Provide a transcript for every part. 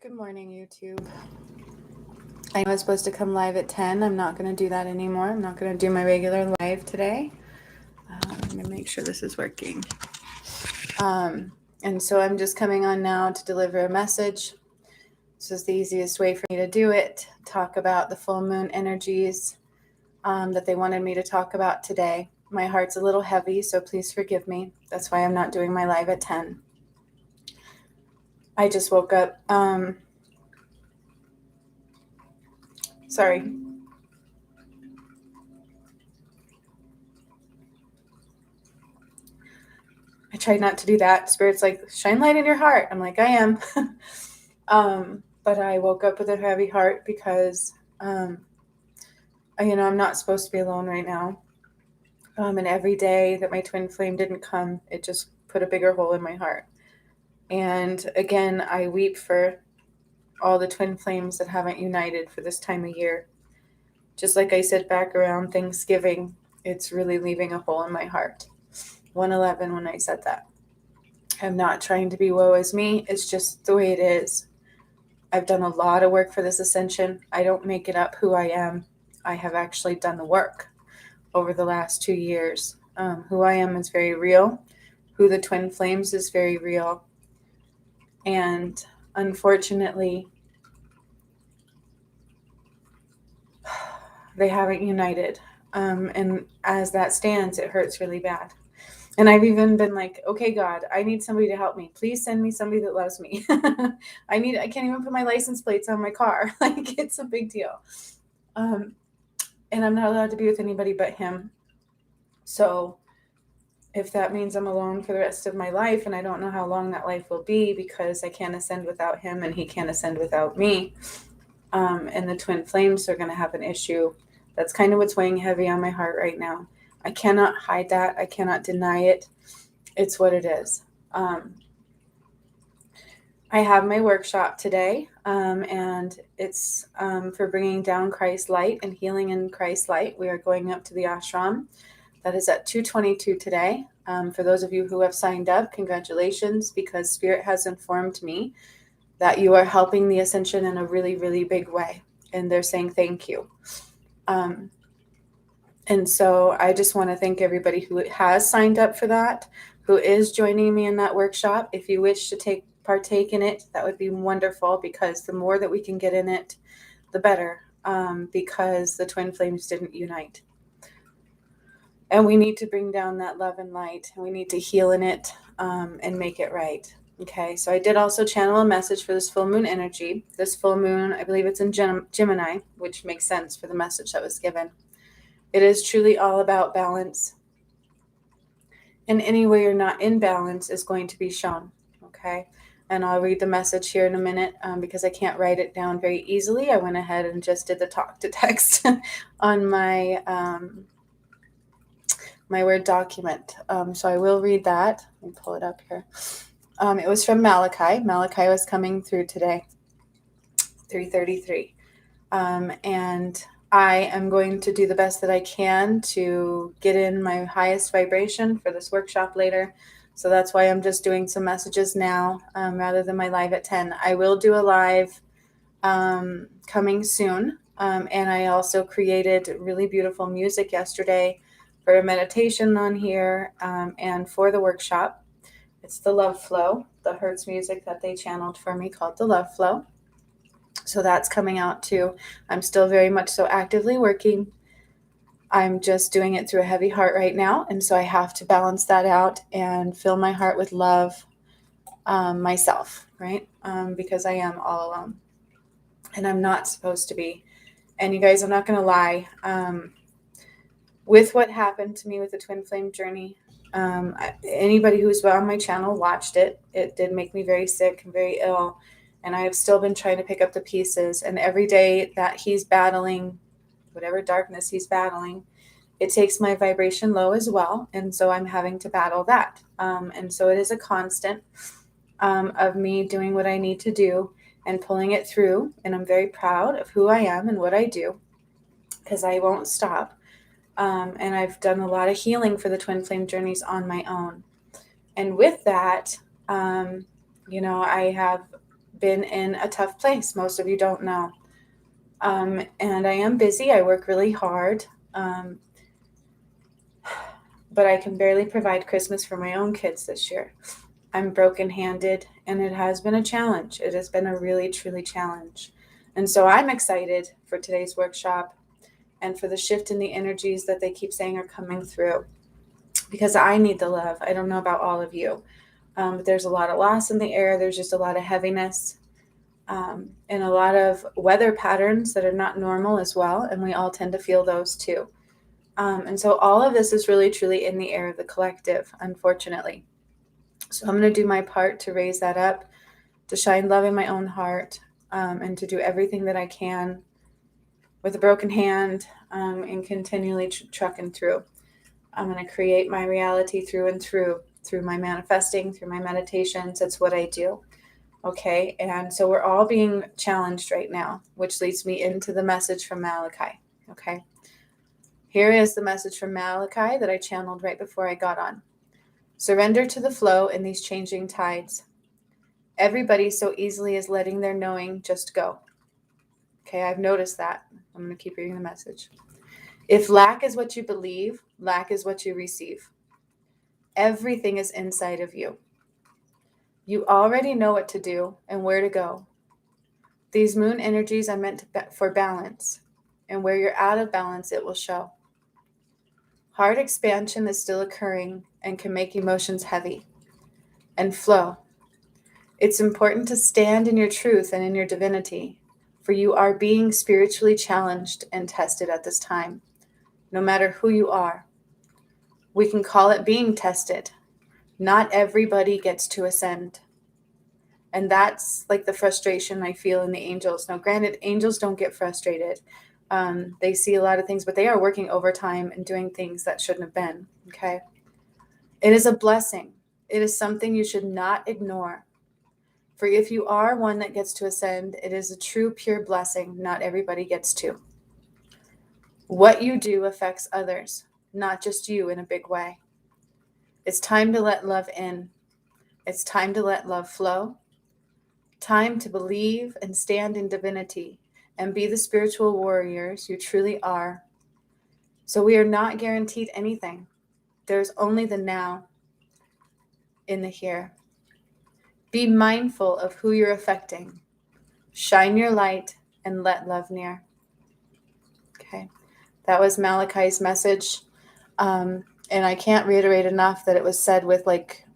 Good morning, YouTube. I was supposed to come live at 10. I'm not going to do that anymore. I'm not going to do my regular live today. I'm going to make sure this is working. And so I'm just coming on now to deliver a message. This is the easiest way for me to do it. Talk about the full moon energies that they wanted me to talk about today. My heart's a little heavy, so please forgive me. That's why I'm not doing my live at 10. I just woke up. Sorry. I tried not to do that. Spirit's like, shine light in your heart. I'm like, I am. But I woke up with a heavy heart because, I'm not supposed to be alone right now. And every day that my twin flame didn't come, it just put a bigger hole in my heart. And again, I weep for all the twin flames that haven't united for this time of year. Just like I said back around Thanksgiving, it's really leaving a hole in my heart. 111 when I said that. I'm not trying to be woe as me. It's just the way it is. I've done a lot of work for this ascension. I don't make it up who I am. I have actually done the work over the last 2 years. Who I am is very real. Who the twin flames is very real. And unfortunately, they haven't united. And as that stands, it hurts really bad. And I've even been like, okay, God, I need somebody to help me. Please send me somebody that loves me. I can't even put my license plates on my car. Like, it's a big deal. And I'm not allowed to be with anybody but him. So if that means I'm alone for the rest of my life, and I don't know how long that life will be because I can't ascend without him and he can't ascend without me, and the twin flames are going to have an issue. That's kind of what's weighing heavy on my heart right now. I cannot hide that. I cannot deny it. It's what it is. I have my workshop today, and it's for bringing down Christ's light and healing in Christ's light. We are going up to the ashram. That is at 2:22 today. For those of you who have signed up, congratulations, because Spirit has informed me that you are helping the ascension in a really, really big way. And they're saying thank you. And so I just want to thank everybody who has signed up for that, who is joining me in that workshop. If you wish to partake in it, that would be wonderful, because the more that we can get in it, the better, because the twin flames didn't unite. And we need to bring down that love and light, and we need to heal in it and make it right. Okay, so I did also channel a message for this full moon energy. This full moon, I believe it's in Gemini, which makes sense for the message that was given. It is truly all about balance. And any way you're not in balance is going to be shown. Okay, and I'll read the message here in a minute because I can't write it down very easily. I went ahead and just did the talk to text on my my Word document. So I will read that. Let me pull it up here. It was from Malichai. Malichai was coming through today, 3:33. And I am going to do the best that I can to get in my highest vibration for this workshop later. So that's why I'm just doing some messages now rather than my live at 10. I will do a live coming soon. And I also created really beautiful music yesterday for a meditation on here and for the workshop. It's the Love Flow, the Hertz music that they channeled for me, called the Love Flow. So that's coming out too. I'm still very much so actively working. I'm just doing it through a heavy heart right now. And so I have to balance that out and fill my heart with love myself, right? Because I am all alone. And I'm not supposed to be. And you guys, I'm not going to lie. With what happened to me with the twin flame journey, anybody who's on my channel watched it. It did make me very sick and very ill. And I have still been trying to pick up the pieces. And every day that he's battling whatever darkness he's battling, it takes my vibration low as well. And so I'm having to battle that. And so it is a constant of me doing what I need to do and pulling it through. And I'm very proud of who I am and what I do, because I won't stop. And I've done a lot of healing for the twin flame journeys on my own. And with that, I have been in a tough place. Most of you don't know. And I am busy. I work really hard. But I can barely provide Christmas for my own kids this year. I'm broken-handed, and it has been a challenge. It has been a really, truly challenge. And so I'm excited for today's workshop and for the shift in the energies that they keep saying are coming through, because I need the love. I don't know about all of you, but there's a lot of loss in the air. There's just a lot of heaviness, and a lot of weather patterns that are not normal as well, and we all tend to feel those too. And so all of this is really, truly in the air of the collective, unfortunately. So I'm going to do my part to raise that up, to shine love in my own heart, and to do everything that I can with a broken hand, and continually trucking through. I'm going to create my reality through and through my manifesting, through my meditations. That's what I do. Okay. And so we're all being challenged right now, which leads me into the message from Malichai. Okay. Here is the message from Malichai that I channeled right before I got on. Surrender to the flow in these changing tides. Everybody so easily is letting their knowing just go. Okay, I've noticed that. I'm going to keep reading the message. If lack is what you believe, lack is what you receive. Everything is inside of you. You already know what to do and where to go. These moon energies are meant for balance, and where you're out of balance, it will show. Heart expansion is still occurring and can make emotions heavy and flow. It's important to stand in your truth and in your divinity, for you are being spiritually challenged and tested at this time, no matter who you are. We can call it being tested. Not everybody gets to ascend. And that's like the frustration I feel in the angels. Now, granted, angels don't get frustrated. They see a lot of things, but they are working overtime and doing things that shouldn't have been. Okay. It is a blessing. It is something you should not ignore. For if you are one that gets to ascend, it is a true, pure blessing. Not everybody gets to. What you do affects others, not just you in a big way. It's time to let love in. It's time to let love flow. Time to believe and stand in divinity and be the spiritual warriors you truly are. So we are not guaranteed anything. There's only the now in the here. Be mindful of who you're affecting. Shine your light and let love near. Okay, that was Malichai's message. And I can't reiterate enough that it was said with like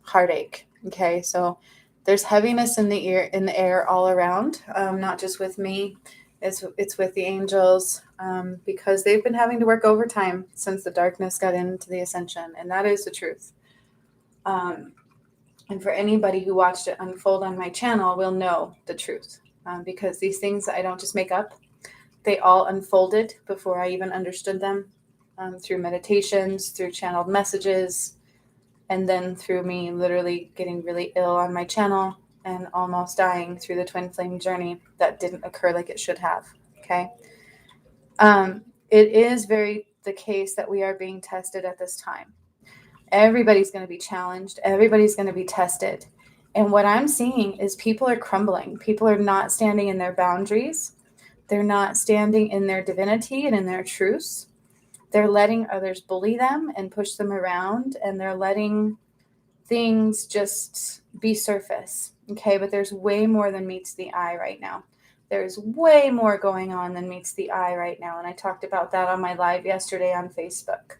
heartache. Okay, so there's heaviness in the air all around, not just with me. It's with the angels, because they've been having to work overtime since the darkness got into the ascension, and that is the truth. And for anybody who watched it unfold on my channel will know the truth, because these things I don't just make up. They all unfolded before I even understood them, through meditations, through channeled messages, and then through me literally getting really ill on my channel and almost dying through the twin flame journey that didn't occur like it should have. Okay. It is very the case that we are being tested at this time. Everybody's going to be challenged. Everybody's going to be tested. And what I'm seeing is people are crumbling. People are not standing in their boundaries. They're not standing in their divinity and in their truths. They're letting others bully them and push them around, and they're letting things just be surface. Okay, but there's way more than meets the eye right now. There's way more going on than meets the eye right now. And I talked about that on my live yesterday on Facebook.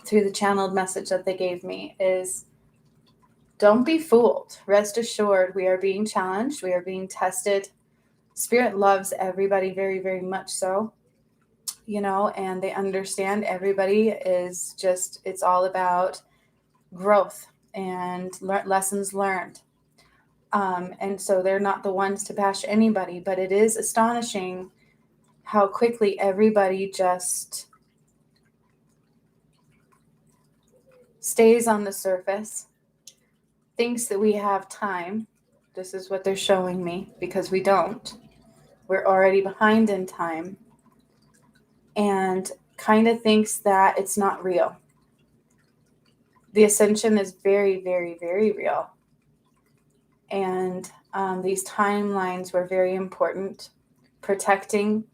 Through the channeled message that they gave me is, don't be fooled. Rest assured, we are being challenged. We are being tested. Spirit loves everybody very, very much so. And they understand everybody is just, it's all about growth and lessons learned. And so they're not the ones to bash anybody, but it is astonishing how quickly everybody just stays on the surface, thinks that we have time. This is what they're showing me, because we don't. We're already behind in time. And kind of thinks that it's not real. The ascension is very, very, very real. And these timelines were very important. Protecting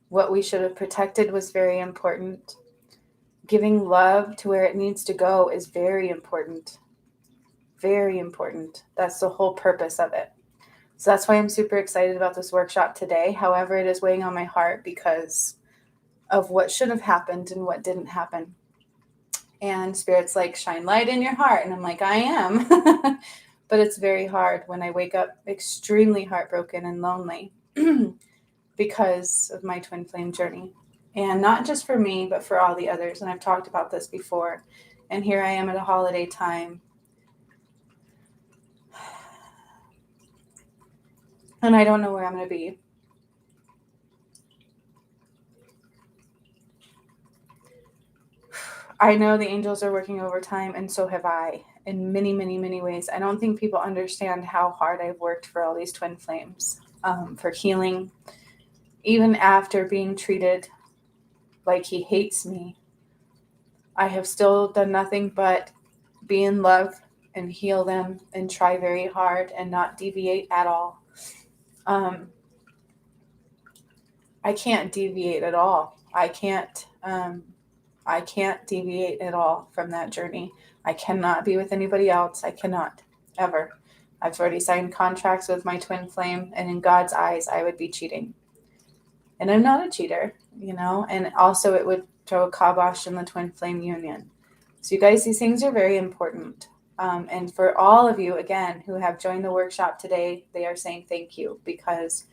what we should have protected was very important. Giving love to where it needs to go is very important. Very important. That's the whole purpose of it. So that's why I'm super excited about this workshop today. However, it is weighing on my heart because of what should have happened and what didn't happen. And Spirit's like, shine light in your heart. And I'm like, I am. But it's very hard when I wake up extremely heartbroken and lonely because of my twin flame journey. And not just for me, but for all the others. And I've talked about this before. And here I am at a holiday time. And I don't know where I'm going to be. I know the angels are working overtime, and so have I, in many, many, many ways. I don't think people understand how hard I've worked for all these twin flames, for healing. Even after being treated like he hates me, I have still done nothing but be in love and heal them and try very hard and not deviate at all. I can't deviate at all. I can't deviate at all from that journey. I cannot be with anybody else. I cannot, ever. I've already signed contracts with my twin flame, and in God's eyes, I would be cheating. And I'm not a cheater, and also it would throw a kibosh in the twin flame union. So you guys, these things are very important. And for all of you, again, who have joined the workshop today, they are saying thank you, because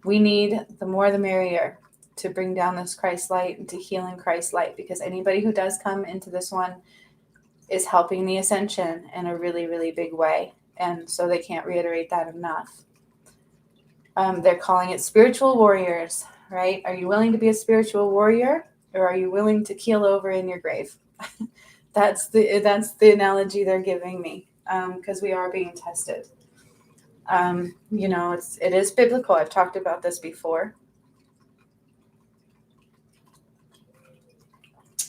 we need the more the merrier to bring down this Christ light and to heal in Christ light, because anybody who does come into this one is helping the ascension in a really, really big way. And so they can't reiterate that enough. They're calling it spiritual warriors, right? Are you willing to be a spiritual warrior, or are you willing to keel over in your grave? That's the analogy they're giving me, because we are being tested. It is biblical. I've talked about this before.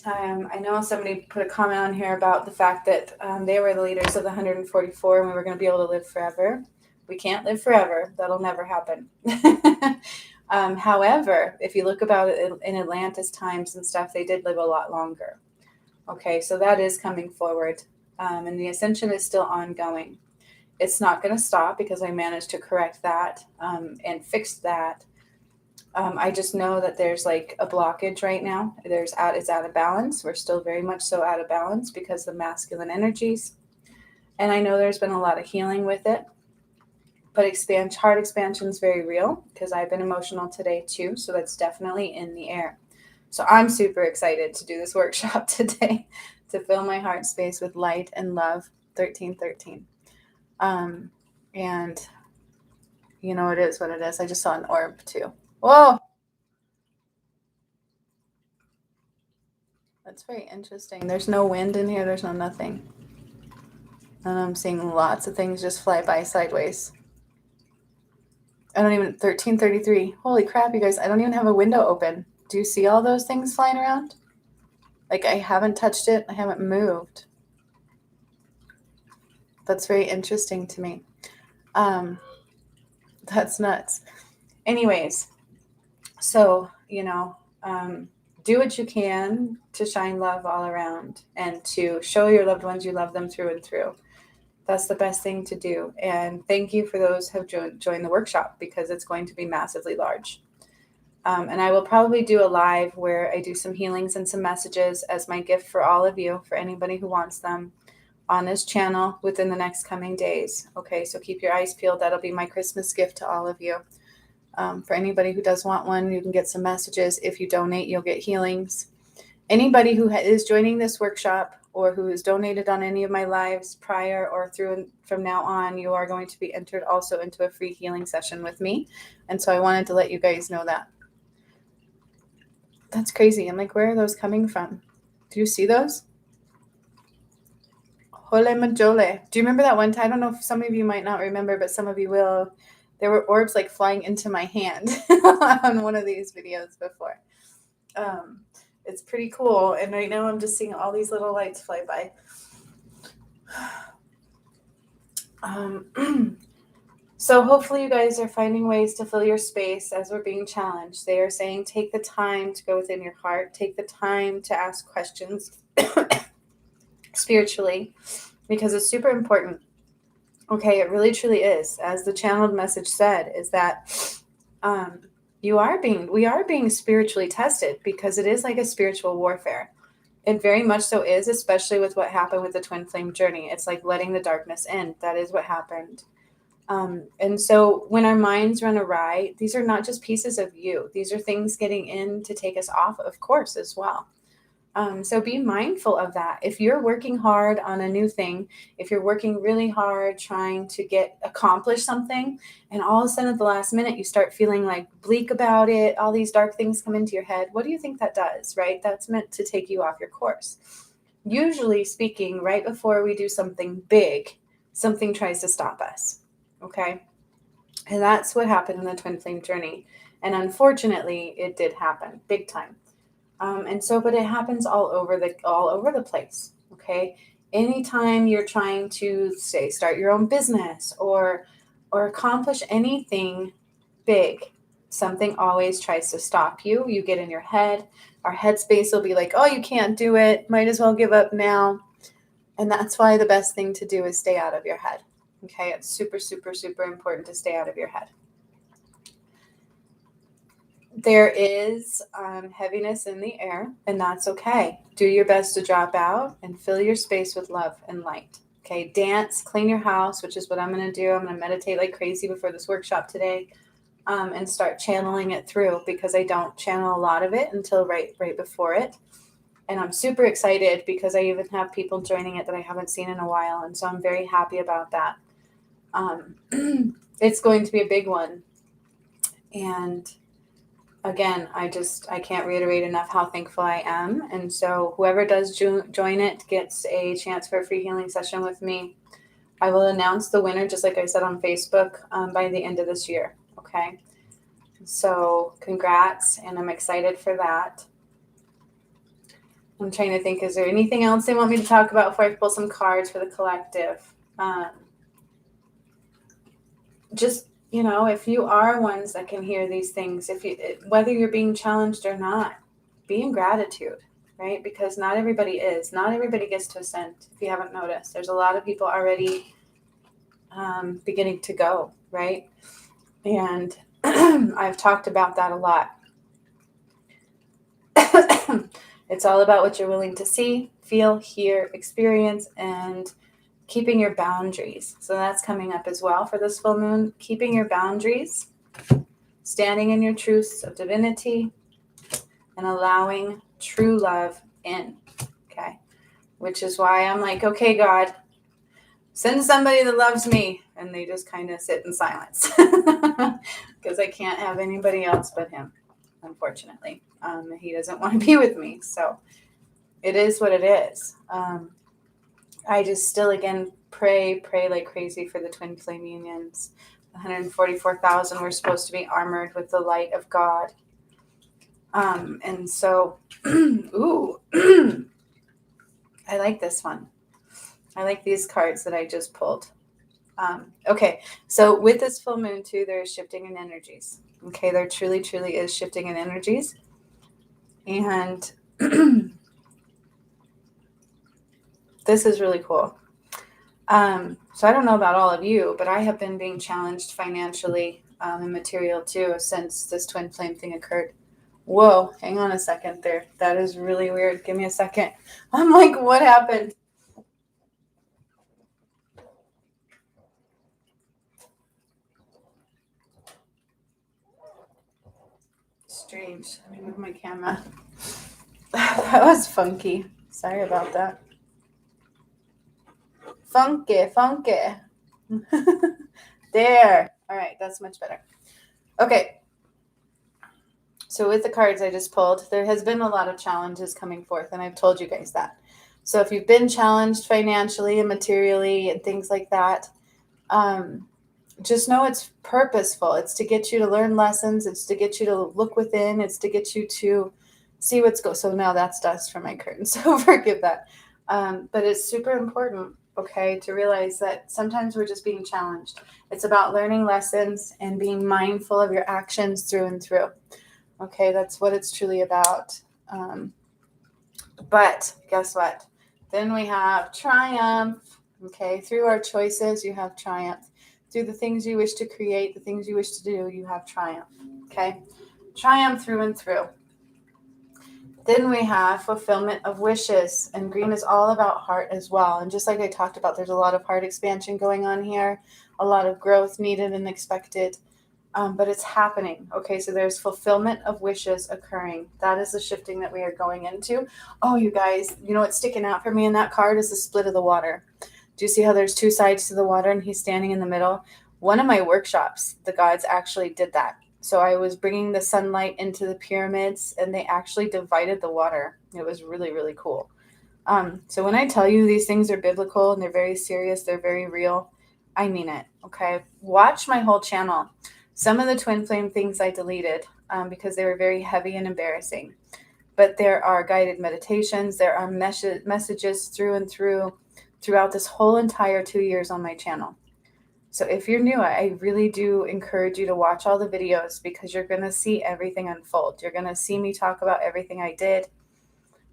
I know somebody put a comment on here about the fact that they were the leaders of the 144 and we were going to be able to live forever. We can't live forever. That'll never happen. However, if you look about it in Atlantis times and stuff, they did live a lot longer. Okay, so that is coming forward. And the ascension is still ongoing. It's not going to stop because I managed to correct that and fix that. I just know that there's like a blockage right now. It's out of balance. We're still very much so out of balance because of masculine energies. And I know there's been a lot of healing with it. But heart expansion is very real because I've been emotional today too. So that's definitely in the air. So I'm super excited to do this workshop today to fill my heart space with light and love. 1313. And it is what it is. I just saw an orb too. Whoa. That's very interesting. There's no wind in here. There's no nothing. And I'm seeing lots of things just fly by sideways. 1333. Holy crap, you guys. I don't even have a window open. Do you see all those things flying around? Like, I haven't touched it. I haven't moved. That's very interesting to me. That's nuts. Anyways, so, do what you can to shine love all around and to show your loved ones you love them through and through. That's the best thing to do. And thank you for those who have joined the workshop, because it's going to be massively large. And I will probably do a live where I do some healings and some messages as my gift for all of you, for anybody who wants them, on this channel within the next coming days. Okay, so keep your eyes peeled. That'll be my Christmas gift to all of you. For anybody who does want one, you can get some messages. If you donate, you'll get healings. Anybody who is joining this workshop or who has donated on any of my lives prior or from now on, you are going to be entered also into a free healing session with me. And so I wanted to let you guys know that. That's crazy. I'm like, where are those coming from? Do you see those? Hole Majole. Do you remember that one time? I don't know if some of you might not remember, but some of you will. There were orbs like flying into my hand on one of these videos before. It's pretty cool. And right now I'm just seeing all these little lights fly by. So hopefully you guys are finding ways to fill your space as we're being challenged. They are saying take the time to go within your heart, take the time to ask questions spiritually, because it's super important. Okay, it really truly is. As the channeled message said, is that we are being spiritually tested, because it is like a spiritual warfare. It very much so is, especially with what happened with the twin flame journey. It's like letting the darkness in. That is what happened. And so when our minds run awry, these are not just pieces of you. These are things getting in to take us off of course as well. So be mindful of that. If you're working hard on a new thing, if you're working really hard trying to accomplish something, and all of a sudden at the last minute you start feeling like bleak about it, all these dark things come into your head, what do you think that does, right? That's meant to take you off your course. Usually speaking, right before we do something big, something tries to stop us. Okay. And that's what happened in the twin flame journey. And unfortunately, it did happen big time. But it happens all over the place. Okay. Anytime you're trying to start your own business or accomplish anything big, something always tries to stop you. You get in your head. Our headspace will be like, oh, you can't do it. Might as well give up now. And that's why the best thing to do is stay out of your head. Okay, it's super, super, super important to stay out of your head. There is heaviness in the air, and that's okay. Do your best to drop out and fill your space with love and light. Okay, dance, clean your house, which is what I'm going to do. I'm going to meditate like crazy before this workshop today, and start channeling it through, because I don't channel a lot of it until right before it. And I'm super excited because I even have people joining it that I haven't seen in a while, and so I'm very happy about that. It's going to be a big one. And again, I can't reiterate enough how thankful I am. And so whoever does join it gets a chance for a free healing session with me. I will announce the winner, just like I said on Facebook, by the end of this year. Okay. So congrats. And I'm excited for that. I'm trying to think, is there anything else they want me to talk about before I pull some cards for the collective? Just, if you are ones that can hear these things, whether you're being challenged or not, be in gratitude, right? Because not everybody gets to ascend. If you haven't noticed, there's a lot of people already beginning to go, right? And I've talked about that a lot. It's all about what you're willing to see, feel, hear, experience, and keeping your boundaries. So that's coming up as well for this full moon. Keeping your boundaries, standing in your truths of divinity, and allowing true love in. Okay. Which is why I'm like, okay, God, send somebody that loves me. And they just kind of sit in silence because I can't have anybody else but him, unfortunately. He doesn't want to be with me. So it is what it is. I just still, again, pray like crazy for the twin flame unions. 144,000 were supposed to be armored with the light of God. And so, ooh, I like this one. I like these cards that I just pulled. Okay, so with this full moon too, there's shifting in energies. Okay, there truly, truly is shifting in energies. And this is really cool. So I don't know about all of you, but I have been being challenged financially and material too since this twin flame thing occurred. Whoa, hang on a second there. That is really weird. Give me a second. I'm like, what happened? Strange. Let me move my camera. That was funky. Sorry about that. Funky. There. All right, that's much better. Okay. So with the cards I just pulled, there has been a lot of challenges coming forth, and I've told you guys that. So if you've been challenged financially and materially and things like that, just know it's purposeful. It's to get you to learn lessons. It's to get you to look within. It's to get you to see what's going. So now that's dust from my curtain, so forgive that. But it's super important okay, to realize that sometimes we're just being challenged. It's about learning lessons and being mindful of your actions through and through. Okay, that's what it's truly about. But guess what? Then we have triumph. Okay, through our choices, you have triumph. Through the things you wish to create, the things you wish to do, you have triumph. Okay, triumph through and through. Then we have fulfillment of wishes, and green is all about heart as well. And just like I talked about, there's a lot of heart expansion going on here, a lot of growth needed and expected, but it's happening. Okay, so there's fulfillment of wishes occurring. That is the shifting that we are going into. Oh, you guys, you know what's sticking out for me in that card is the split of the water. Do you see how there's two sides to the water and he's standing in the middle? One of my workshops, the gods actually did that. So I was bringing the sunlight into the pyramids and they actually divided the water. It was really, really cool. So when I tell you these things are biblical and they're very serious, they're very real, I mean it. Okay. Watch my whole channel. Some of the twin flame things I deleted because they were very heavy and embarrassing. But there are guided meditations. There are messages through and throughout this whole entire 2 years on my channel. So if you're new, I really do encourage you to watch all the videos because you're going to see everything unfold. You're going to see me talk about everything I did.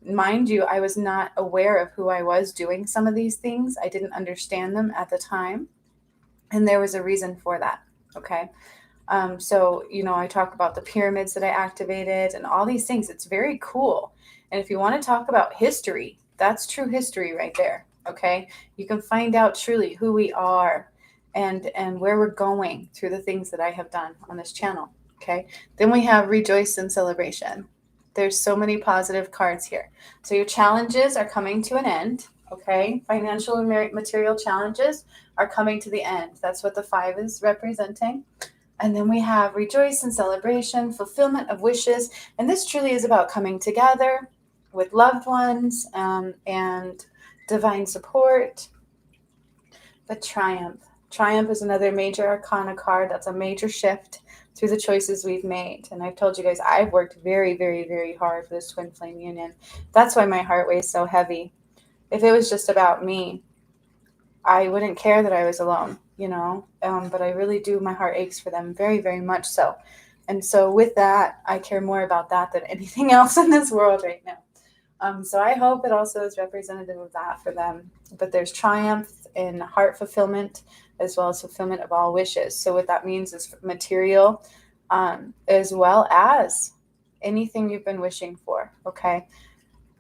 Mind you, I was not aware of who I was doing some of these things. I didn't understand them at the time. And there was a reason for that. Okay. So, I talk about the pyramids that I activated and all these things. It's very cool. And if you want to talk about history, that's true history right there. Okay. You can find out truly who we are and where we're going through the things that I have done on this channel. Okay. Then we have rejoice and celebration. There's so many positive cards here. So your challenges are coming to an end. Okay. Financial and material challenges are coming to the end. That's what the 5 is representing. And then we have rejoice and celebration, fulfillment of wishes. And this truly is about coming together with loved ones and divine support. But triumph. Triumph is another major arcana card. That's a major shift through the choices we've made. And I've told you guys, I've worked very, very, very hard for this twin flame union. That's why my heart weighs so heavy. If it was just about me, I wouldn't care that I was alone, but I really do. My heart aches for them very, very much so. And so with that, I care more about that than anything else in this world right now. So I hope it also is representative of that for them. But there's triumph in heart fulfillment as well as fulfillment of all wishes. So what that means is material as well as anything you've been wishing for. Okay.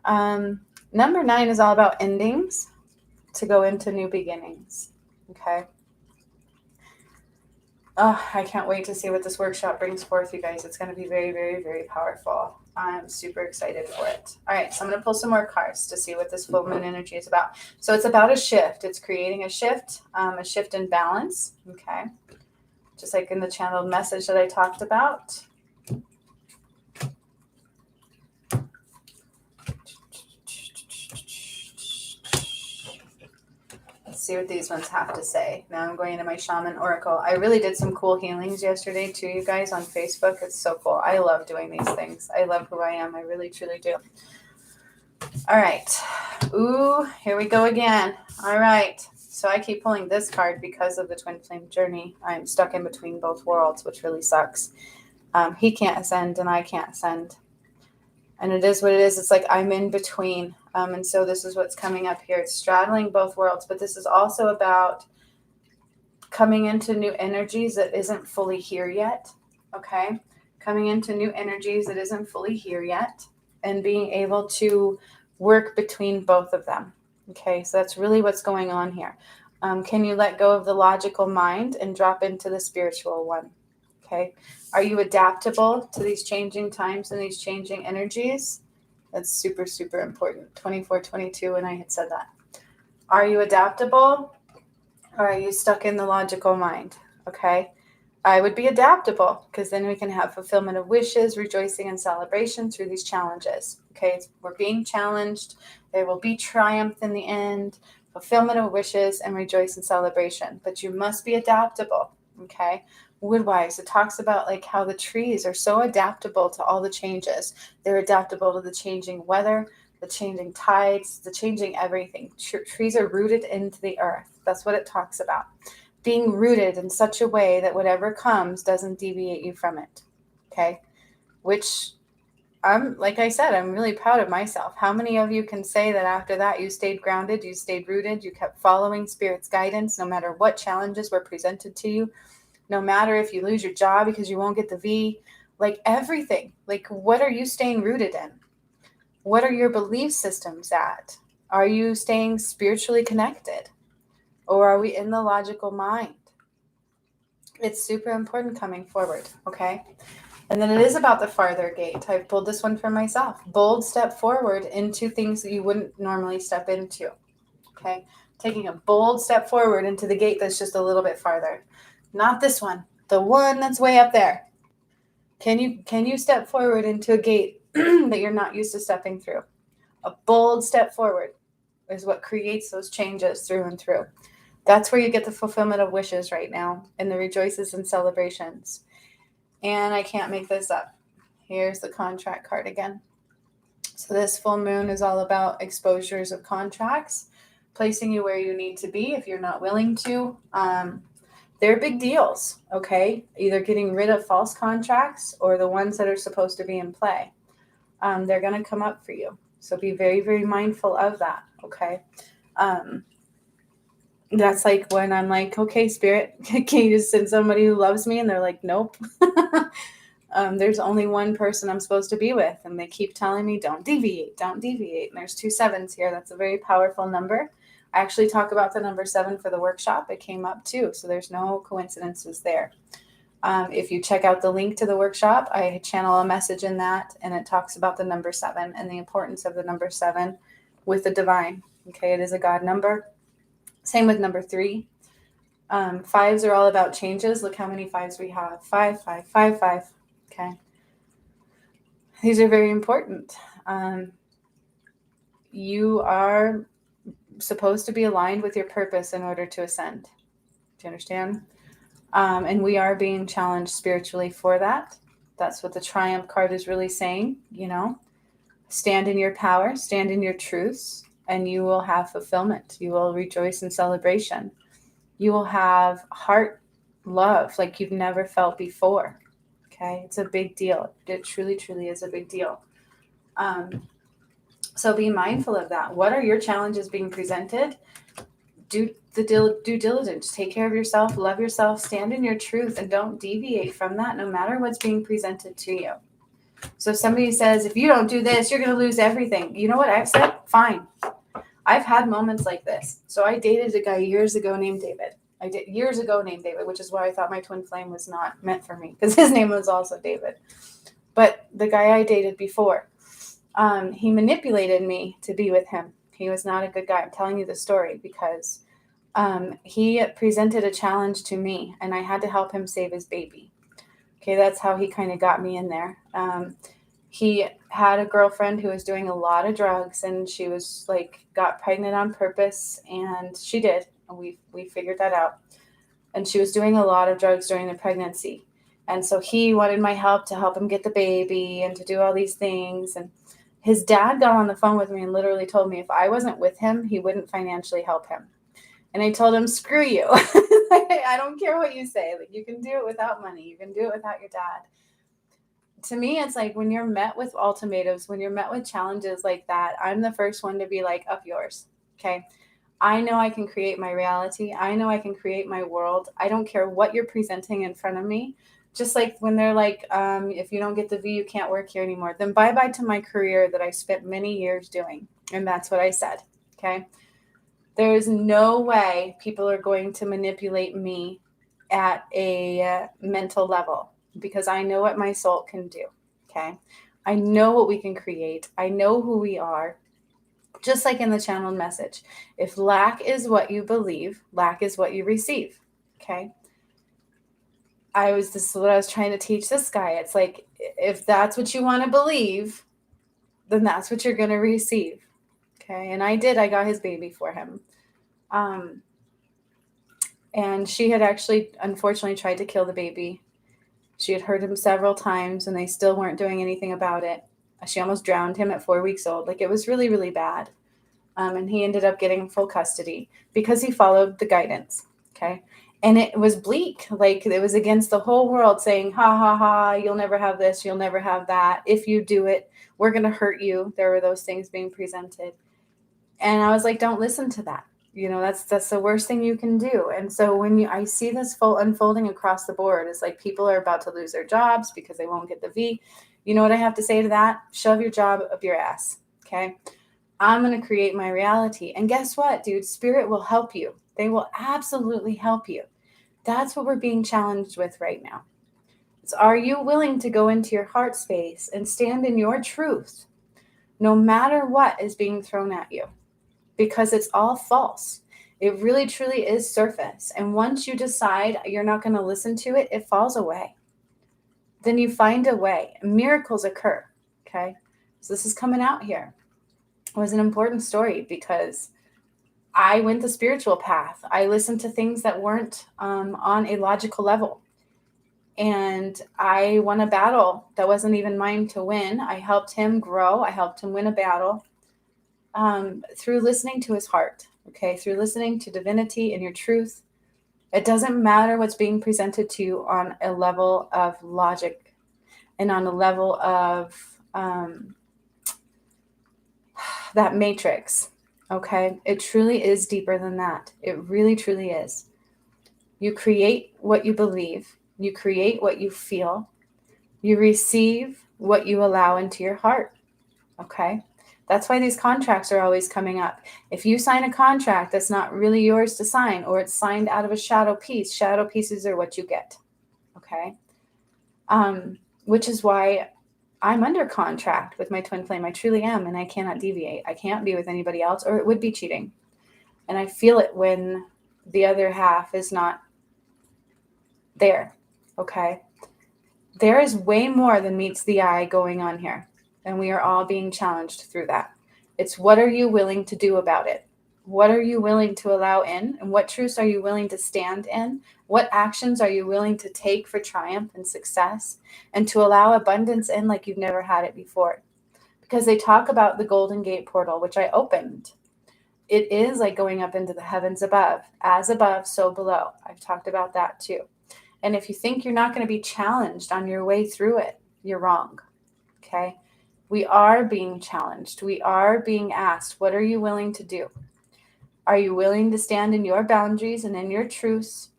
Number 9 is all about endings to go into new beginnings. Okay. Oh, I can't wait to see what this workshop brings forth, you guys. It's going to be very, very, very powerful. I'm super excited for it. All right, so I'm going to pull some more cards to see what this full moon energy is about. So it's about a shift. It's creating a shift in balance. Okay. Just like in the channeled message that I talked about. See what these ones have to say. Now I'm going into my shaman oracle. I really did some cool healings yesterday too, you guys, on Facebook. It's so cool. I love doing these things. I love who I am. I really, truly do. All right. Ooh, here we go again. All right. So I keep pulling this card because of the twin flame journey. I'm stuck in between both worlds, which really sucks. He can't ascend and I can't ascend. And it is what it is. It's like I'm in between. And so this is what's coming up here. It's straddling both worlds, but this is also about coming into new energies that isn't fully here yet. Okay. Coming into new energies that isn't fully here yet and being able to work between both of them. Okay. So that's really what's going on here. Can you let go of the logical mind and drop into the spiritual one? Okay. Are you adaptable to these changing times and these changing energies? That's super, super important. 24-22 when I had said that. Are you adaptable or are you stuck in the logical mind? Okay. I would be adaptable because then we can have fulfillment of wishes, rejoicing and celebration through these challenges. Okay. We're being challenged. There will be triumph in the end, fulfillment of wishes and rejoice and celebration, but you must be adaptable. Okay. Woodwise, it talks about like how the trees are so adaptable to all the changes. They're adaptable to the changing weather. the changing tides, the changing everything. Trees are rooted into the earth. That's what it talks about. Being rooted in such a way that whatever comes doesn't deviate you from it. Okay? Which like I said, I'm really proud of myself. How many of you can say that after that you stayed grounded, you stayed rooted, you kept following Spirit's guidance no matter what challenges were presented to you, no matter if you lose your job because you won't get the V, like everything. Like, what are you staying rooted in? What are your belief systems at? Are you staying spiritually connected? Or are we in the logical mind? It's super important coming forward, okay? And then it is about the farther gate. I've pulled this one for myself. Bold step forward into things that you wouldn't normally step into, okay? Taking a bold step forward into the gate that's just a little bit farther. Not this one, the one that's way up there. Can you step forward into a gate that you're not used to stepping through? A bold step forward is what creates those changes through and through. That's where you get the fulfillment of wishes right now, and the rejoices and celebrations. And I can't make this up. Here's the contract card again. So this full moon is all about exposures of contracts, placing you where you need to be if you're not willing to. They're big deals, okay? Either getting rid of false contracts or the ones that are supposed to be in play. They're going to come up for you. So be very, very mindful of that, okay? That's like when I'm like, okay, Spirit, can you just send somebody who loves me? And they're like, nope. There's only one person I'm supposed to be with. And they keep telling me, don't deviate, don't deviate. And there's 2 7s here. That's a very powerful number. I actually talk about the number 7 for the workshop. It came up too. So there's no coincidences there. If you check out the link to the workshop, I channel a message in that, and it talks about the number 7 and the importance of the number 7 with the divine. Okay, it is a God number. Same with number 3. 5s are all about changes. Look how many 5s we have. 5, 5, 5, 5. Okay. These are very important. You are supposed to be aligned with your purpose in order to ascend. Do you understand? And we are being challenged spiritually for that. That's what the Triumph card is really saying, you know. Stand in your power, stand in your truths, and you will have fulfillment. You will rejoice in celebration. You will have heart love like you've never felt before. Okay, it's a big deal. It truly, truly is a big deal. So be mindful of that. What are your challenges being presented? Do the due diligence. Take care of yourself, love yourself, stand in your truth, and don't deviate from that no matter what's being presented to you. So if somebody says, if you don't do this, you're going to lose everything. You know what I've said? Fine. I've had moments like this. So I dated a guy years ago named David, which is why I thought my twin flame was not meant for me, because his name was also David. But the guy I dated before, he manipulated me to be with him. He was not a good guy. I'm telling you the story because he presented a challenge to me, and I had to help him save his baby. Okay, that's how he kind of got me in there. He had a girlfriend who was doing a lot of drugs, and she was like got pregnant on purpose, and she did. And we figured that out. And she was doing a lot of drugs during the pregnancy. And so he wanted my help to help him get the baby and to do all these things. And his dad got on the phone with me and literally told me if I wasn't with him, he wouldn't financially help him. And I told him, screw you. I don't care what you say. Like, you can do it without money. You can do it without your dad. To me, it's like when you're met with ultimatums, when you're met with challenges like that, I'm the first one to be like, up yours. Okay. I know I can create my reality. I know I can create my world. I don't care what you're presenting in front of me. Just like when they're like, if you don't get the V, you can't work here anymore. Then bye-bye to my career that I spent many years doing. And that's what I said. Okay. There is no way people are going to manipulate me at a mental level because I know what my soul can do. Okay. I know what we can create. I know who we are. Just like in the channeled message, if lack is what you believe, lack is what you receive. Okay. This is what I was trying to teach this guy. It's like, if that's what you want to believe, then that's what you're going to receive. Okay. And I got his baby for him. And she had actually, unfortunately, tried to kill the baby. She had hurt him several times and they still weren't doing anything about it. She almost drowned him at 4 weeks old. Like, it was really, really bad. And he ended up getting full custody because he followed the guidance. Okay. And it was bleak. Like, it was against the whole world saying, ha, ha, ha, you'll never have this. You'll never have that. If you do it, we're going to hurt you. There were those things being presented. And I was like, don't listen to that. That's the worst thing you can do. And so when I see this full unfolding across the board, it's like people are about to lose their jobs because they won't get the V. You know what I have to say to that? Shove your job up your ass. Okay. I'm going to create my reality. And guess what, dude? Spirit will help you. They will absolutely help you. That's what we're being challenged with right now. So are you willing to go into your heart space and stand in your truth, no matter what is being thrown at you? Because it's all false. It really, truly is surface. And once you decide you're not going to listen to it, it falls away. Then you find a way. Miracles occur. Okay. So this is coming out here. It was an important story because I went the spiritual path. I listened to things that weren't on a logical level. And I won a battle that wasn't even mine to win. I helped him grow. I helped him win a battle. Through listening to his heart, okay, through listening to divinity and your truth. It doesn't matter what's being presented to you on a level of logic and on a level of that matrix, okay? It truly is deeper than that. It really, truly is. You create what you believe. You create what you feel. You receive what you allow into your heart, okay? That's why these contracts are always coming up. If you sign a contract that's not really yours to sign, or it's signed out of a shadow pieces are what you get. Okay. Which is why I'm under contract with my twin flame. I truly am. And I cannot deviate. I can't be with anybody else, or it would be cheating. And I feel it when the other half is not there. Okay. There is way more than meets the eye going on here. And we are all being challenged through that. It's what are you willing to do about it? What are you willing to allow in? And what truths are you willing to stand in? What actions are you willing to take for triumph and success? And to allow abundance in like you've never had it before. Because they talk about the Golden Gate portal, which I opened. It is like going up into the heavens above. As above, so below. I've talked about that too. And if you think you're not going to be challenged on your way through it, you're wrong. Okay? We are being challenged. We are being asked, what are you willing to do? Are you willing to stand in your boundaries and in your truths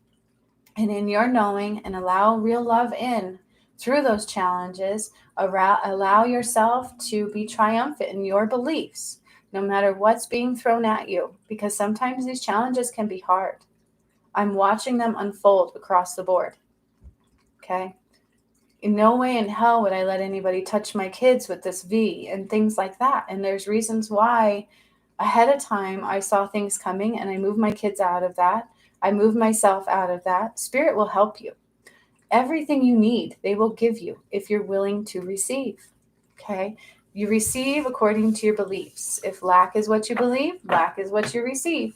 and in your knowing and allow real love in through those challenges? Allow yourself to be triumphant in your beliefs, no matter what's being thrown at you, because sometimes these challenges can be hard. I'm watching them unfold across the board. Okay? In no way in hell would I let anybody touch my kids with this V and things like that. And there's reasons why ahead of time I saw things coming and I moved my kids out of that. I moved myself out of that. Spirit will help you. Everything you need, they will give you if you're willing to receive. Okay? You receive according to your beliefs. If lack is what you believe, lack is what you receive.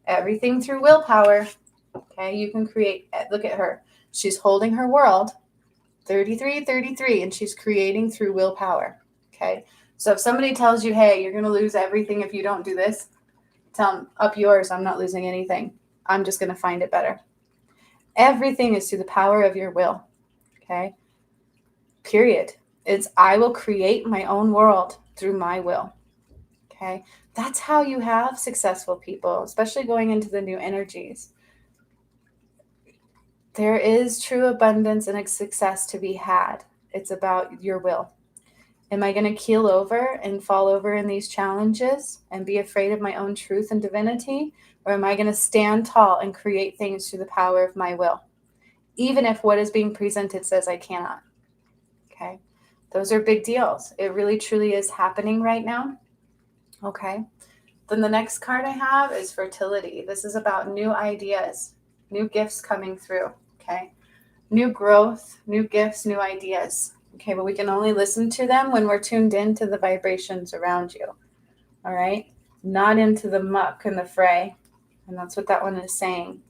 Everything through willpower. Okay? You can create, look at her. She's holding her world. 33, and she's creating through willpower. Okay. So if somebody tells you, hey, you're going to lose everything if you don't do this, tell them, up yours. I'm not losing anything. I'm just going to find it better. Everything is through the power of your will. Okay. Period. It's, I will create my own world through my will. Okay. That's how you have successful people, especially going into the new energies. There is true abundance and success to be had. It's about your will. Am I going to keel over and fall over in these challenges and be afraid of my own truth and divinity? Or am I going to stand tall and create things through the power of my will? Even if what is being presented says I cannot. Okay. Those are big deals. It really truly is happening right now. Okay. Then the next card I have is fertility. This is about new ideas, new gifts coming through. Okay. New growth, new gifts, new ideas. Okay. But we can only listen to them when we're tuned into the vibrations around you. All right. Not into the muck and the fray. And that's what that one is saying.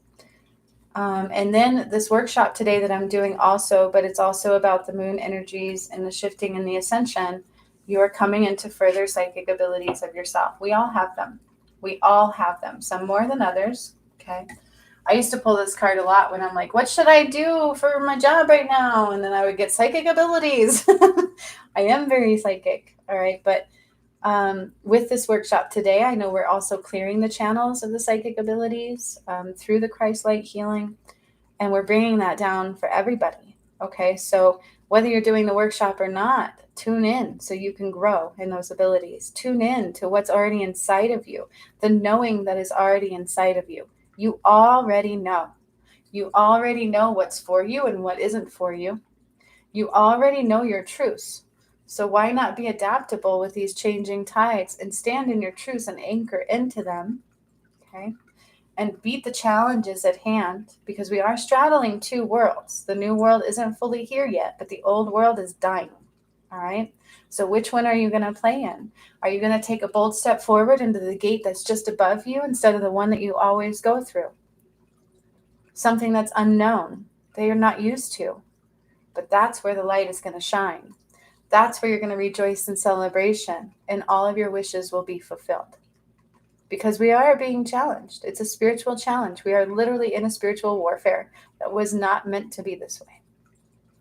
And then this workshop today that I'm doing also, but it's also about the moon energies and the shifting and the ascension. You are coming into further psychic abilities of yourself. We all have them. We all have them. Some more than others. Okay. I used to pull this card a lot when I'm like, what should I do for my job right now? And then I would get psychic abilities. I am very psychic. All right. But with this workshop today, I know we're also clearing the channels of the psychic abilities through the Christ-like healing. And we're bringing that down for everybody. Okay. So whether you're doing the workshop or not, tune in so you can grow in those abilities. Tune in to what's already inside of you, the knowing that is already inside of you. You already know. You already know what's for you and what isn't for you. You already know your truths. So why not be adaptable with these changing tides and stand in your truths and anchor into them, okay? And beat the challenges at hand, because we are straddling two worlds. The new world isn't fully here yet, but the old world is dying. All right. So which one are you going to play in? Are you going to take a bold step forward into the gate that's just above you instead of the one that you always go through? Something that's unknown, that you're not used to. But that's where the light is going to shine. That's where you're going to rejoice in celebration, and all of your wishes will be fulfilled. Because we are being challenged. It's a spiritual challenge. We are literally in a spiritual warfare that was not meant to be this way.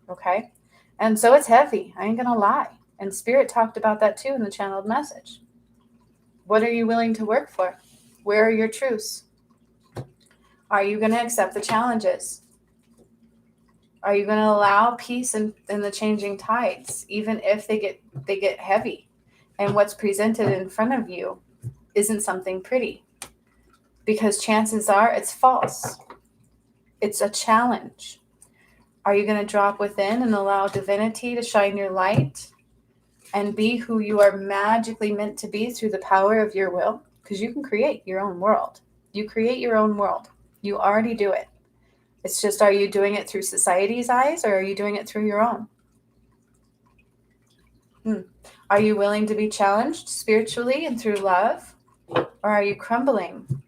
Okay? And so it's heavy. I ain't going to lie. And Spirit talked about that too in the channeled message. What are you willing to work for? Where are your truths? Are you going to accept the challenges? Are you going to allow peace in the changing tides, even if they get heavy? And what's presented in front of you isn't something pretty, because chances are it's false. It's a challenge. Are you going to drop within and allow divinity to shine your light and be who you are magically meant to be through the power of your will? Because you can create your own world. You create your own world. You already do it. It's just, are you doing it through society's eyes, or are you doing it through your own? Are you willing to be challenged spiritually and through love? Or are you crumbling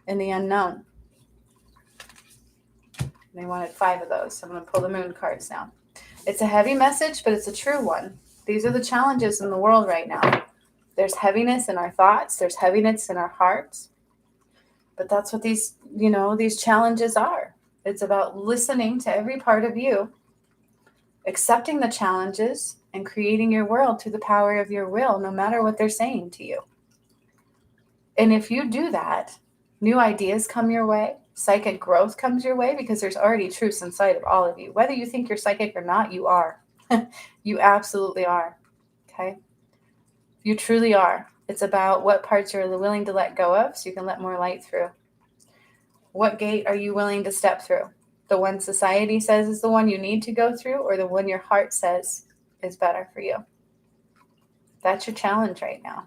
in the unknown? They wanted 5 of those. So I'm going to pull the moon cards now. It's a heavy message, but it's a true one. These are the challenges in the world right now. There's heaviness in our thoughts. There's heaviness in our hearts. But that's what these challenges are. It's about listening to every part of you, accepting the challenges, and creating your world through the power of your will, no matter what they're saying to you. And if you do that, new ideas come your way. Psychic growth comes your way, because there's already truths inside of all of you. Whether you think you're psychic or not, you are. You absolutely are. Okay? You truly are. It's about what parts you're willing to let go of so you can let more light through. What gate are you willing to step through? The one society says is the one you need to go through, or the one your heart says is better for you? That's your challenge right now.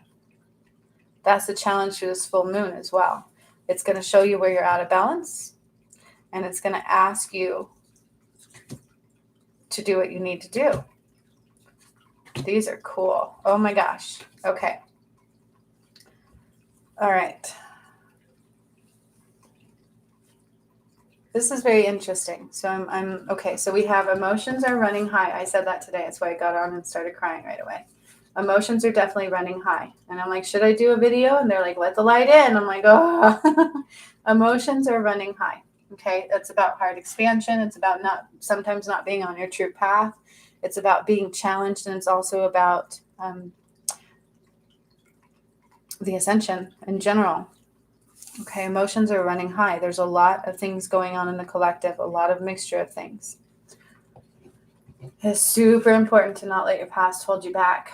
That's the challenge through this full moon as well. It's going to show you where you're out of balance, and it's going to ask you to do what you need to do. These are cool. Oh my gosh. Okay. All right. This is very interesting. So I'm okay. So we have emotions are running high. I said that today. That's why I got on and started crying right away. Emotions are definitely running high. And I'm like, should I do a video? And they're like, let the light in. I'm like, oh, emotions are running high. Okay. That's about heart expansion. It's about sometimes not being on your true path. It's about being challenged. And it's also about the ascension in general. Okay. Emotions are running high. There's a lot of things going on in the collective, a lot of mixture of things. It's super important to not let your past hold you back.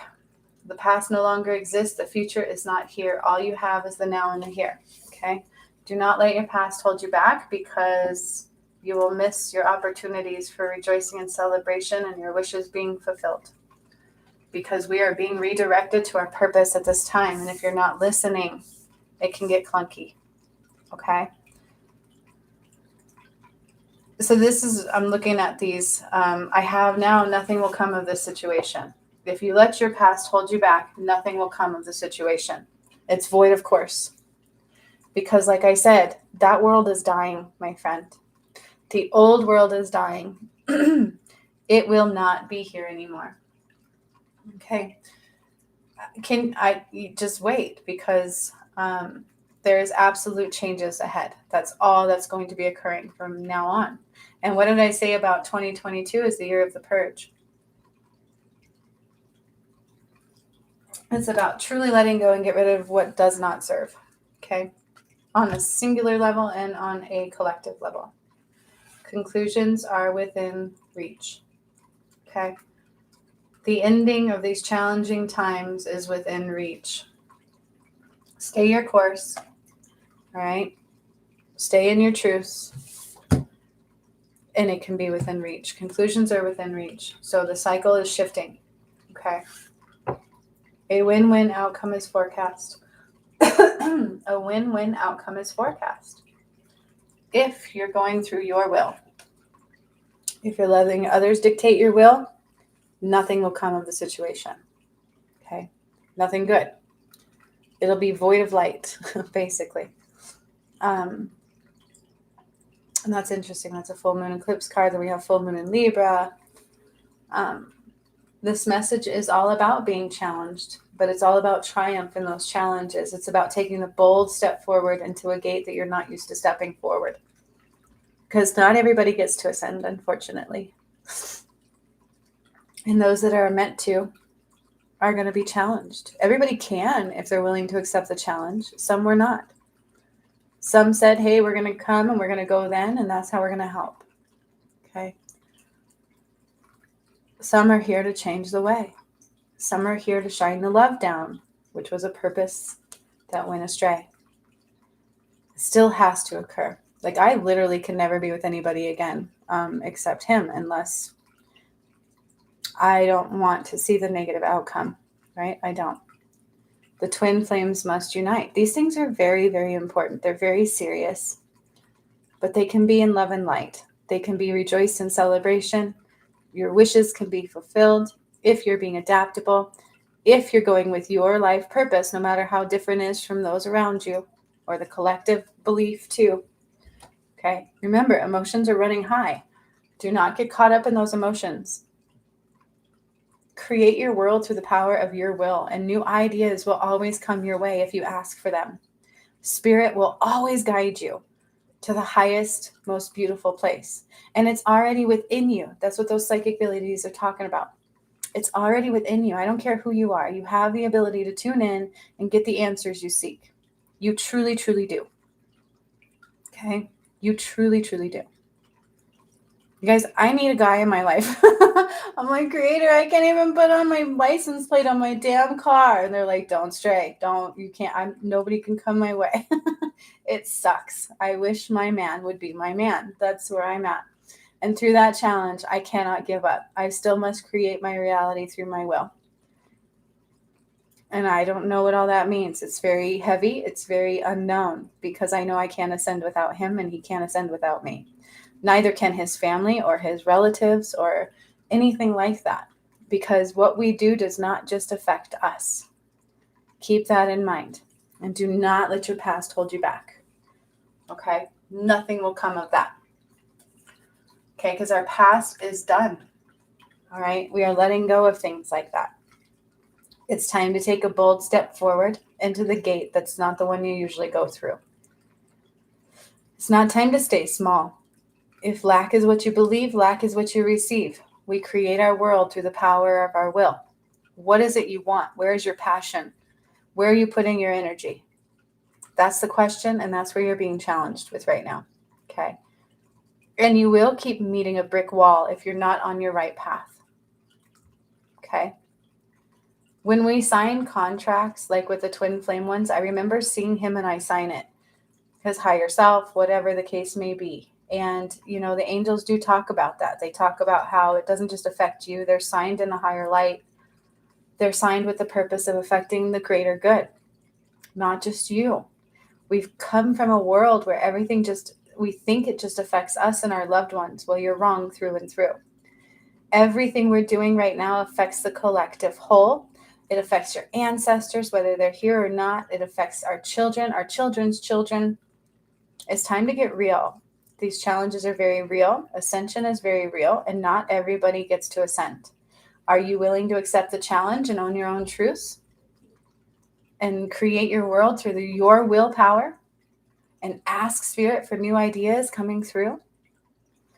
The past no longer exists. The future is not here. All you have is the now and the here. Okay. Do not let your past hold you back, because you will miss your opportunities for rejoicing and celebration and your wishes being fulfilled. Because we are being redirected to our purpose at this time. And if you're not listening, it can get clunky. Okay. So I'm looking at these. I have now, nothing will come of this situation. If you let your past hold you back, nothing will come of the situation. It's void of course. Because like I said, that world is dying, my friend. The old world is dying. It will not be here anymore. Okay. You just wait, because there's absolute changes ahead. That's all that's going to be occurring from now on. And what did I say about 2022 is the year of the purge? It's about truly letting go and get rid of what does not serve. Okay. On a singular level and on a collective level. Conclusions are within reach. Okay. The ending of these challenging times is within reach. Stay your course. All right. Stay in your truths. And it can be within reach. Conclusions are within reach. So the cycle is shifting. Okay. A win-win outcome is forecast. A win-win outcome is forecast. If you're going through your will. If you're letting others dictate your will, nothing will come of the situation. Okay? Nothing good. It'll be void of light, basically. And that's interesting. That's a full moon eclipse card. Then we have full moon in Libra. This message is all about being challenged, but it's all about triumph in those challenges. It's about taking the bold step forward into a gate that you're not used to stepping forward. Because not everybody gets to ascend, unfortunately. And those that are meant to are going to be challenged. Everybody can if they're willing to accept the challenge. Some were not. Some said, hey, we're going to come and we're going to go then, and that's how we're going to help. Okay. Some are here to change the way. Some are here to shine the love down, which was a purpose that went astray. It still has to occur. Like, I literally can never be with anybody again, except him, unless I don't want to see the negative outcome, right? I don't. The twin flames must unite. These things are very, very important. They're very serious, but they can be in love and light. They can be rejoiced in celebration. Your wishes can be fulfilled if you're being adaptable, if you're going with your life purpose, no matter how different it is from those around you or the collective belief too. Okay. Remember, emotions are running high. Do not get caught up in those emotions. Create your world through the power of your will, and new ideas will always come your way if you ask for them. Spirit will always guide you to the highest, most beautiful place. And it's already within you. That's what those psychic abilities are talking about. It's already within you. I don't care who you are. You have the ability to tune in and get the answers you seek. You truly, truly do. Okay? You truly, truly do. You guys, I need a guy in my life. I'm like, creator, I can't even put on my license plate on my damn car. And they're like, don't stray. You can't, nobody can come my way. It sucks. I wish my man would be my man. That's where I'm at. And through that challenge, I cannot give up. I still must create my reality through my will. And I don't know what all that means. It's very heavy. It's very unknown, because I know I can't ascend without him and he can't ascend without me. Neither can his family or his relatives or anything like that, because what we do does not just affect us. Keep that in mind, and do not let your past hold you back. Okay? Nothing will come of that. Okay? Because our past is done. All right? We are letting go of things like that. It's time to take a bold step forward into the gate that's not the one you usually go through. It's not time to stay small. If lack is what you believe, lack is what you receive. We create our world through the power of our will. What is it you want? Where is your passion? Where are you putting your energy? That's the question, and that's where you're being challenged with right now. Okay? And you will keep meeting a brick wall if you're not on your right path. Okay? When we sign contracts, like with the twin flame ones, I remember seeing him and I sign it. His higher self, whatever the case may be. And, the angels do talk about that. They talk about how it doesn't just affect you. They're signed in a higher light. They're signed with the purpose of affecting the greater good, not just you. We've come from a world where everything we think it just affects us and our loved ones. Well, you're wrong through and through. Everything we're doing right now affects the collective whole. It affects your ancestors, whether they're here or not. It affects our children, our children's children. It's time to get real. These challenges are very real. Ascension is very real, and not everybody gets to ascend. Are you willing to accept the challenge and own your own truths and create your world through your willpower and ask Spirit for new ideas coming through?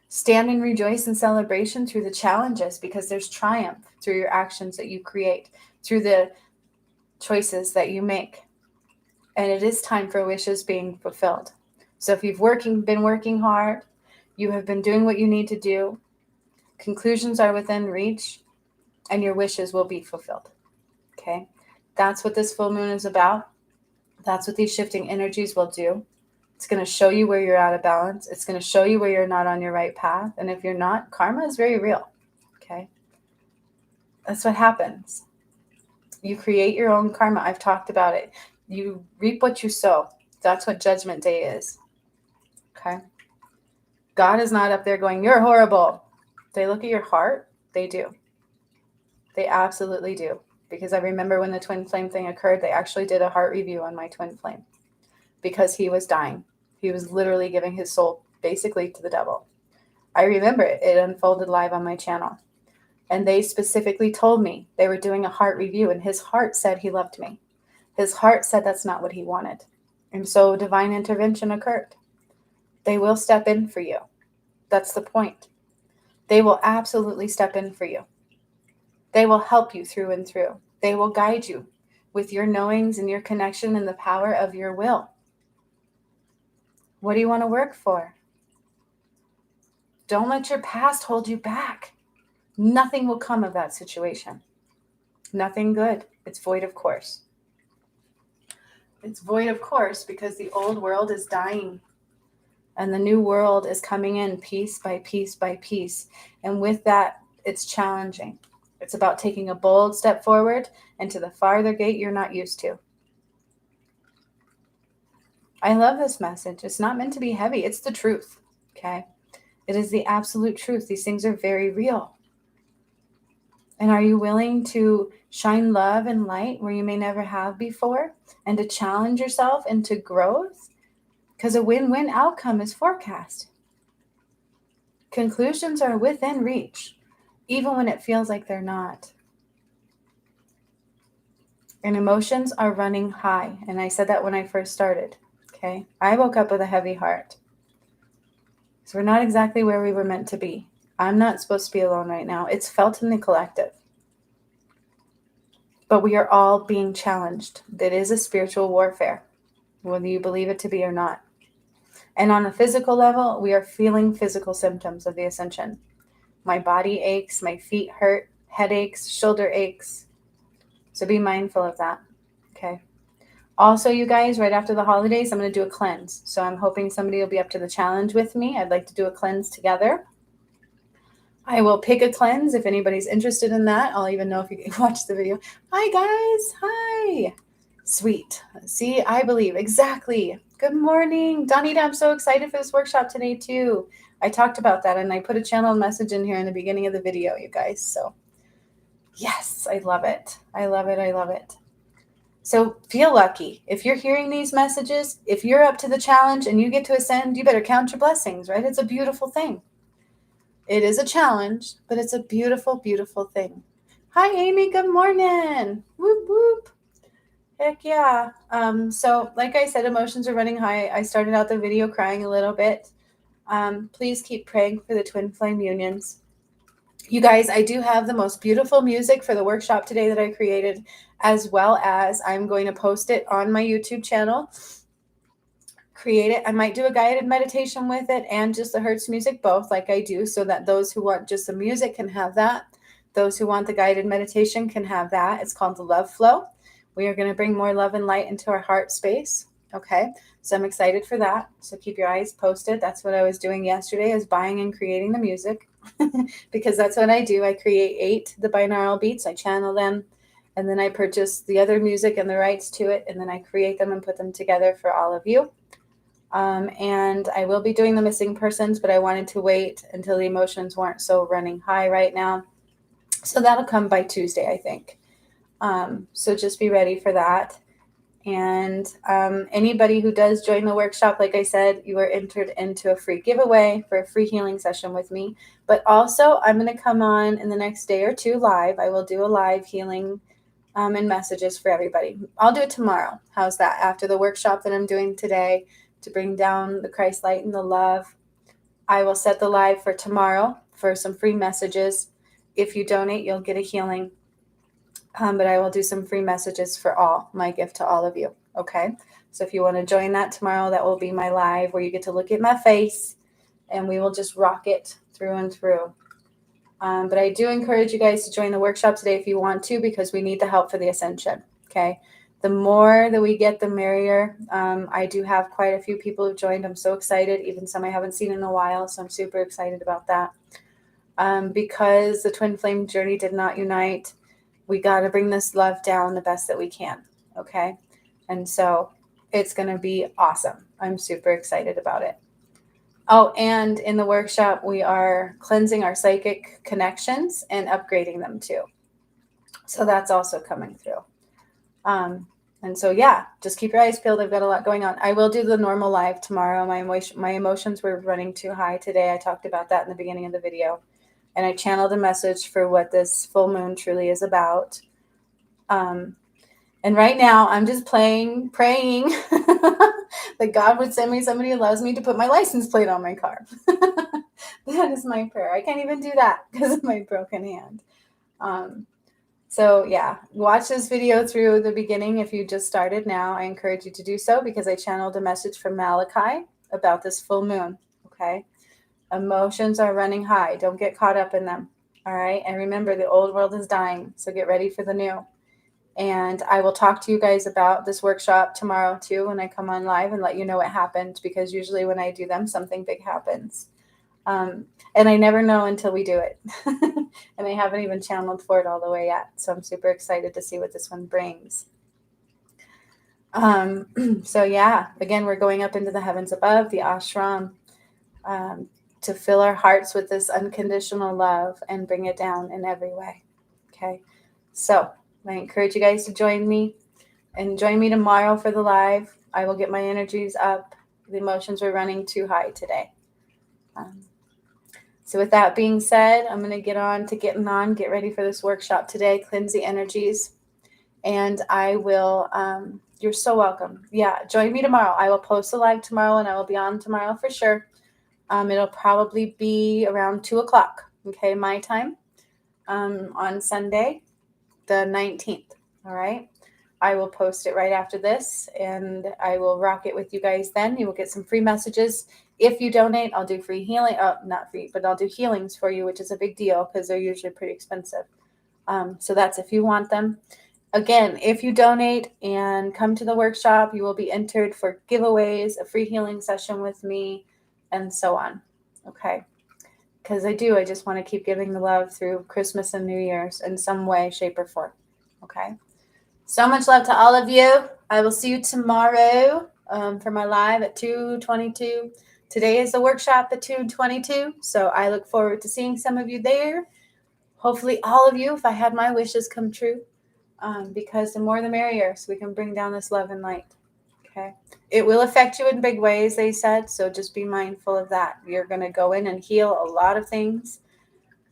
Stand and rejoice in celebration through the challenges, because there's triumph through your actions that you create, through the choices that you make. And it is time for wishes being fulfilled. So if you've been working hard, you have been doing what you need to do, conclusions are within reach, and your wishes will be fulfilled. Okay? That's what this full moon is about. That's what these shifting energies will do. It's going to show you where you're out of balance. It's going to show you where you're not on your right path. And if you're not, karma is very real. Okay? That's what happens. You create your own karma. I've talked about it. You reap what you sow. That's what Judgment Day is. Okay? God is not up there going, you're horrible. They look at your heart. They do. They absolutely do. Because I remember when the twin flame thing occurred, they actually did a heart review on my twin flame. Because he was dying. He was literally giving his soul basically to the devil. I remember it. It unfolded live on my channel. And they specifically told me they were doing a heart review, and his heart said he loved me. His heart said that's not what he wanted. And so divine intervention occurred. They will step in for you. That's the point. They will absolutely step in for you. They will help you through and through. They will guide you with your knowings and your connection and the power of your will. What do you want to work for? Don't let your past hold you back. Nothing will come of that situation. Nothing good. It's void of course. It's void of course because the old world is dying and the new world is coming in piece by piece by piece. And with that, it's challenging. It's about taking a bold step forward and to the farther gate you're not used to. I love this message. It's not meant to be heavy. It's the truth. Okay? It is the absolute truth. These things are very real. And are you willing to shine love and light where you may never have before and to challenge yourself into growth? Because a win-win outcome is forecast. Conclusions are within reach, even when it feels like they're not. And emotions are running high. And I said that when I first started. Okay, I woke up with a heavy heart. So we're not exactly where we were meant to be. I'm not supposed to be alone right now. It's felt in the collective. But we are all being challenged. That is a spiritual warfare, whether you believe it to be or not. And on a physical level, we are feeling physical symptoms of the ascension. My body aches, my feet hurt, headaches, shoulder aches. So be mindful of that. Okay. Also, you guys, right after the holidays, I'm going to do a cleanse. So I'm hoping somebody will be up to the challenge with me. I'd like to do a cleanse together. I will pick a cleanse if anybody's interested in that. I'll even know if you can watch the video. Hi, guys. Hi. Sweet. See, I believe. Exactly. Good morning. Donita, I'm so excited for this workshop today, too. I talked about that, and I put a channel message in here in the beginning of the video, you guys. So, yes, I love it. I love it. I love it. So feel lucky. If you're hearing these messages, if you're up to the challenge and you get to ascend, you better count your blessings, right? It's a beautiful thing. It is a challenge, but it's a beautiful, beautiful thing. Hi, Amy. Good morning. Whoop, whoop. Heck yeah. So like I said, emotions are running high. I started out the video crying a little bit. Please keep praying for the twin flame unions. You guys, I do have the most beautiful music for the workshop today that I created, as well as I'm going to post it on my YouTube channel. Create it. I might do a guided meditation with it and just the Hertz music, both like I do, so that those who want just the music can have that. Those who want the guided meditation can have that. It's called the Love Flow. We are going to bring more love and light into our heart space. Okay, so I'm excited for that. So keep your eyes posted. That's what I was doing yesterday, is buying and creating the music. Because that's what I do. I create the binaural beats, I channel them, and then I purchase the other music and the rights to it, and then I create them and put them together for all of you. And I will be doing the missing persons, but I wanted to wait until the emotions weren't so running high right now. So that'll come by Tuesday, I think. So just be ready for that. And anybody who does join the workshop, like I said, you are entered into a free giveaway for a free healing session with me. But also, I'm going to come on in the next day or two live. I will do a live healing and messages for everybody. I'll do it tomorrow. How's that? After the workshop that I'm doing today to bring down the Christ light and the love, I will set the live for tomorrow for some free messages. If you donate, you'll get a healing. But I will do some free messages for all, my gift to all of you. Okay. So if you want to join that tomorrow, that will be my live where you get to look at my face and we will just rock it through and through. But I do encourage you guys to join the workshop today if you want to, because we need the help for the ascension. Okay. The more that we get, the merrier. I do have quite a few people who've joined. I'm so excited, even some I haven't seen in a while. So I'm super excited about that. Because the twin flame journey did not unite, we got to bring this love down the best that we can. Okay. And so it's going to be awesome. I'm super excited about it. Oh, and in the workshop, we are cleansing our psychic connections and upgrading them too. So that's also coming through. And so, yeah, just keep your eyes peeled. I've got a lot going on. I will do the normal live tomorrow. My emotions were running too high today. I talked about that in the beginning of the video. And I channeled a message for what this full moon truly is about. And right now I'm just praying that God would send me somebody who allows me to put my license plate on my car. That is my prayer. I can't even do that because of my broken hand. So yeah, watch this video through the beginning. If you just started now, I encourage you to do so because I channeled a message from Malichai about this full moon. Okay. Emotions are running high. Don't get caught up in them. All right. And remember, the old world is dying. So get ready for the new. And I will talk to you guys about this workshop tomorrow too when I come on live and let you know what happened, because usually when I do them, something big happens. And I never know until we do it. And I haven't even channeled for it all the way yet. So I'm super excited to see what this one brings. So yeah, again, we're going up into the heavens above, the ashram, to fill our hearts with this unconditional love and bring it down in every way. Okay. So I encourage you guys to join me and join me tomorrow for the live. I will get my energies up. The emotions were running too high today. So with that being said, I'm going to get ready for this workshop today, cleanse the energies. And I will, you're so welcome. Yeah, join me tomorrow. I will post a live tomorrow and I will be on tomorrow for sure. It'll probably be around 2:00, okay, my time, on Sunday, the 19th. All right. I will post it right after this and I will rock it with you guys then. You will get some free messages. If you donate, I'll do free healing. Not free, but I'll do healings for you, which is a big deal because they're usually pretty expensive. So that's if you want them. Again, if you donate and come to the workshop, you will be entered for giveaways, a free healing session with me, and so on. Okay. Because I just want to keep giving the love through Christmas and New Year's in some way, shape, or form. Okay. So much love to all of you. I will see you tomorrow for my live at 2:22. Today is the workshop at 2:22. So I look forward to seeing some of you there. Hopefully all of you, if I had my wishes come true, because the more the merrier, so we can bring down this love and light. Okay. It will affect you in big ways, they said. So just be mindful of that. You're going to go in and heal a lot of things,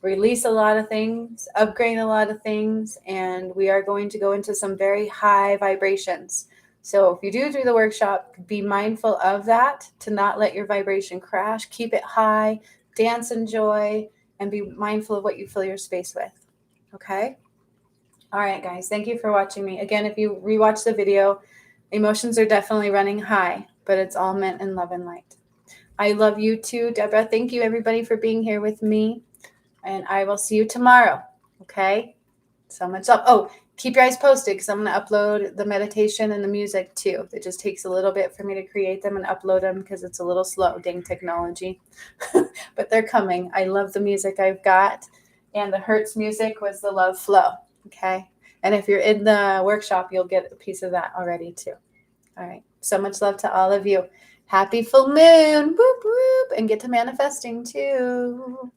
release a lot of things, upgrade a lot of things, and we are going to go into some very high vibrations. So if you do the workshop, be mindful of that, to not let your vibration crash. Keep it high, dance in joy, and be mindful of what you fill your space with. Okay? All right, guys. Thank you for watching me. Again, if you rewatch the video, emotions are definitely running high, but it's all meant in love and light. I love you too, Deborah. Thank you, everybody, for being here with me. And I will see you tomorrow. Okay? So much love. Oh, keep your eyes posted because I'm going to upload the meditation and the music too. It just takes a little bit for me to create them and upload them because it's a little slow, dang technology. But they're coming. I love the music I've got. And the Hertz music was the Love Flow. Okay? And if you're in the workshop, you'll get a piece of that already too. All right. So much love to all of you. Happy full moon. Whoop, whoop. And get to manifesting too.